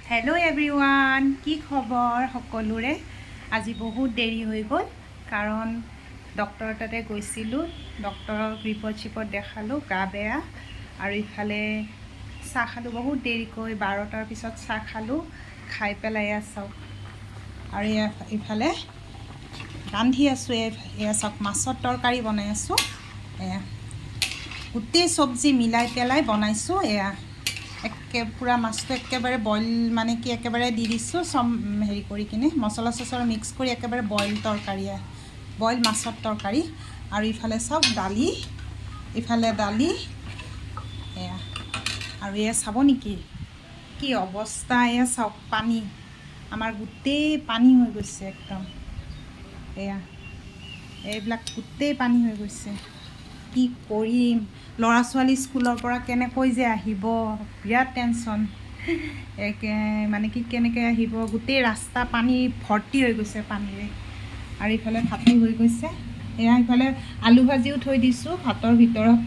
Hello' everyone, কি খবৰ সকলোৰে? আজি বহুত দেৰি হৈ গ'ল কাৰণ ডক্টৰৰ তাতে গৈছিলোঁ। ডক্টৰক ৰিপৰ্ট দেখালোঁ, গা বেয়া। আৰু ইফালে চাহ খালোঁ বহুত দেৰিকৈ, 12টাৰ পিছত চাহ খালোঁ। খাই পেলাই চাওক, আৰু ইফালে ৰান্ধি আছোঁ। এয়া চাওক, মাছৰ তৰকাৰী বনাই আছোঁ। এয়া গোটেই চব্জি মিলাই পেলাই বনাইছোঁ। এয়া পূৰা মাছটো একেবাৰে বইল, মানে কি একেবাৰে দি দিছোঁ চব হেৰি কৰি কিনে, মছলা চছলা মিক্স কৰি একেবাৰে বইল মাছৰ তৰকাৰী। আৰু ইফালে চাওক দালি, ইফালে দালি। এয়া আৰু এয়া চাব নেকি কি অৱস্থা? এয়া চাওক, পানী, আমাৰ গোটেই পানী হৈ গৈছে একদম। এয়া এইবিলাক গোটেই পানী হৈ গৈছে। কি কৰিম? ল'ৰা ছোৱালী স্কুলৰ পৰা কেনেকৈ যে আহিব, বিৰাট টেনশ্যন। মানে কি কেনেকৈ আহিব? গোটেই ৰাস্তা পানী ভৰ্তি হৈ গৈছে পানীৰে। আৰু ইফালে ভাতো হৈ গৈছে। এয়া ইফালে আলু ভাজিও থৈ দিছোঁ ভাতৰ ভিতৰত।